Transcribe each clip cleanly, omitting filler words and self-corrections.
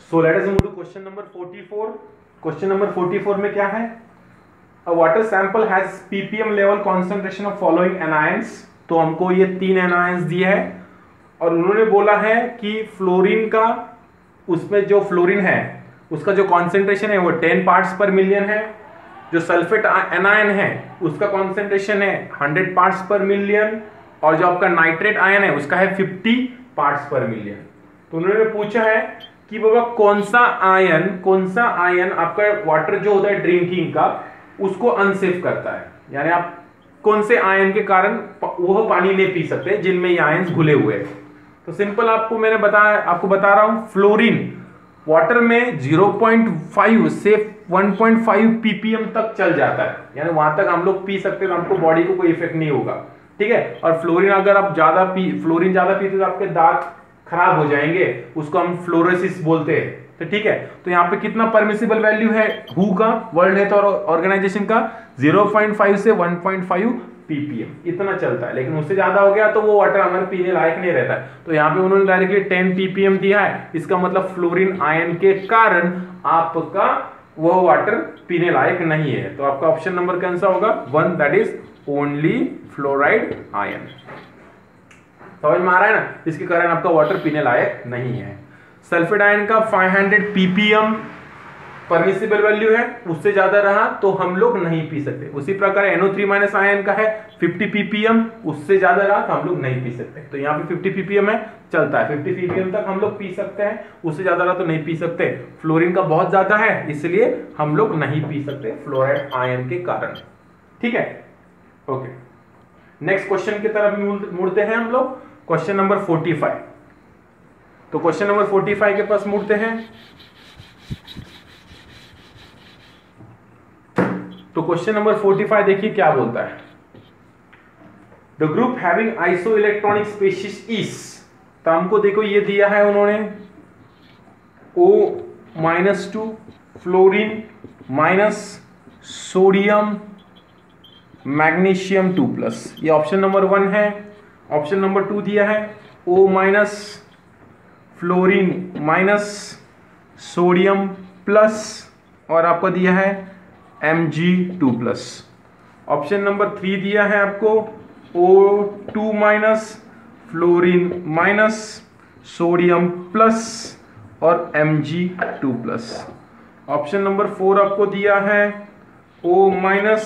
So let us move to question number 44. Question number 44 में क्या है? A water sample has ppm level concentration of following anions. तो हमको ये 3 anions दिए है और उन्होंने बोला है कि फ्लोरीन का, उसमें जो फ्लोरीन है उसका जो कॉन्सेंट्रेशन है वो 10 पार्ट्स पर मिलियन है। जो सल्फेट एनायन है उसका कॉन्सेंट्रेशन है 100 पार्ट्स पर मिलियन और जो आपका नाइट्रेट आयन है उसका है 50 पार्ट्स पर मिलियन। तो उन्होंने पूछा है कि बाबा कौन सा आयन आपका वाटर जो होता है ड्रिंकिंग का उसको अनसेफ करता है, यानी आप कौन से आयन के कारण वो पानी नहीं पी सकते जिनमें ये आयन्स घुले हुए हैं। तो सिंपल आपको बता रहा हूं, फ्लोरीन वाटर में 0.5 से 1.5 ppm तक चल जाता है, यानी वहां तक हम लोग पी सकते हैं, तो हमको बॉडी को कोई इफेक्ट नहीं होगा। ठीक है। और फ्लोरीन अगर आप फ्लोरीन ज्यादा पीते तो आपके दांत खराब हो जाएंगे, उसको हम फ्लोरोसिस बोलते हैं। तो ठीक है, तो यहाँ पे कितना परमिसिबल वैल्यू है हु का, वर्ल्ड हेल्थ ऑर्गेनाइजेशन का, 0.5 से 1.5 ppm इतना चलता है। लेकिन उससे ज्यादा हो गया तो वो वाटर हमारे पीने लायक नहीं रहता है। तो यहाँ पे उन्होंने डायरेक्टली 10 ppm दिया है, इसका मतलब फ्लोरीन आयन के कारण आपका वो वाटर पीने लायक नहीं है। तो आपका ऑप्शन नंबर कौन सा होगा? 1, that is only fluoride ion. समझ में आ रहा है ना? इसके कारण आपका वाटर पीने लायक नहीं है। सल्फेट आयन का 500 ppm परमिसिबल वैल्यू है, उससे ज्यादा रहा तो हम लोग नहीं पी सकते। उसी प्रकार NO3- आयन का है 50 ppm, उससे ज्यादा रहा तो हम लोग नहीं पी सकते। तो यहाँ पे 50 ppm है, चलता है, 50 ppm तक हम लोग पी सकते हैं, उससे ज्यादा रहा तो नहीं पी सकते। फ्लोरीन का बहुत ज्यादा है इसलिए हम लोग नहीं पी सकते फ्लोराइड आयन के कारण। ठीक है, ओके। नेक्स्ट क्वेश्चन की तरफ मुड़ते हैं हम लोग, क्वेश्चन नंबर 45। तो क्वेश्चन नंबर 45 के पास मुड़ते हैं। तो क्वेश्चन नंबर 45 देखिए क्या बोलता है। The group having iso electronic species is, तो हमको देखो ये दिया है उन्होंने O-2 fluorine minus sodium magnesium 2+, ये ऑप्शन नंबर 1 है। ऑप्शन नंबर 2 दिया है O- fluorine minus sodium plus और आपको दिया है Mg2+। ऑप्शन नंबर 3 दिया है आपको O2- fluorine minus sodium plus और Mg2+। ऑप्शन नंबर 4 आपको दिया है O-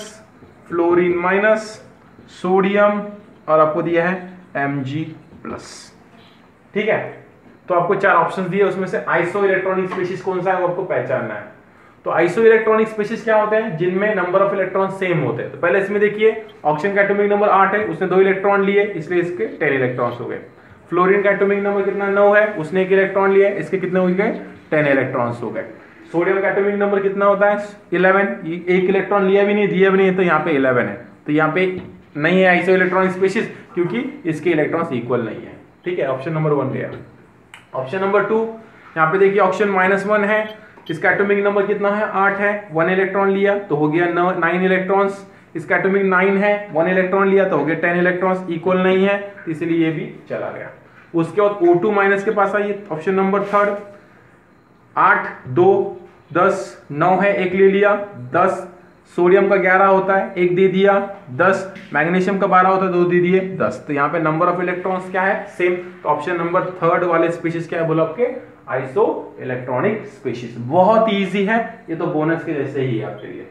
फ्लोरीन माइनस सोडियम और आपको दिया है Mg+। ठीक है, तो आपको 4 ऑप्शंस दिए, उसमें से आइसो इलेक्ट्रॉनिक स्पीशीज कौन सा है वो आपको पहचानना है। तो आइसो इलेक्ट्रॉनिक स्पीशीज क्या होते हैं? जिनमें नंबर ऑफ इलेक्ट्रॉन सेम होते हैं। तो पहले इसमें देखिए, ऑक्सीजन का एटॉमिक नंबर 8 है, उसने 2 इलेक्ट्रॉन लिए इसलिए इसके 10 इलेक्ट्रॉन्स हो गए। फ्लोरीन का एटॉमिक नंबर कितना 9 है, उसने 1 इलेक्ट्रॉन लिया, इसके कितने हो गए? 10 इलेक्ट्रॉन्स हो गए। सोडियम का एटॉमिक नंबर कितना होता है? 11, 1 इलेक्ट्रॉन लिया भी नहीं दिया भी नहीं, तो यहाँ पे 11 है। तो यहाँ पे नहीं है आइसो इलेक्ट्रॉनिक स्पीशीज क्योंकि इसके इलेक्ट्रॉन्स इक्वल नहीं है। ठीक है, ऑप्शन नंबर 1 गया। ऑप्शन नंबर 2, यहाँ पे देखिए ऑप्शन -1 है, इसका एटॉमिक नंबर कितना है? 8 है, 1 इलेक्ट्रॉन लिया तो हो गया 9 इलेक्ट्रॉन्स। इसका एटॉमिक 9 है, 1 इलेक्ट्रॉन लिया तो हो गया 10 इलेक्ट्रॉन्स, इक्वल नहीं है इसलिए ये भी चला गया। उसके बाद O2- के पास आइए, ऑप्शन नंबर 3, 8, 2, 10, 9 है, 1 ले लिया, 10, सोडियम का 11 होता है, 1 दे दिया, 10, मैग्नीशियम का 12 होता है, 2 दे दिए, 10। तो यहाँ पे नंबर ऑफ इलेक्ट्रॉन्स क्या है? सेम। तो ऑप्शन नंबर 3 वाले स्पीशीज क्या है बोला आपके? Iso electronic species. बहुत इजी है, ये तो बोनस के जैसे ही है आपके लिए।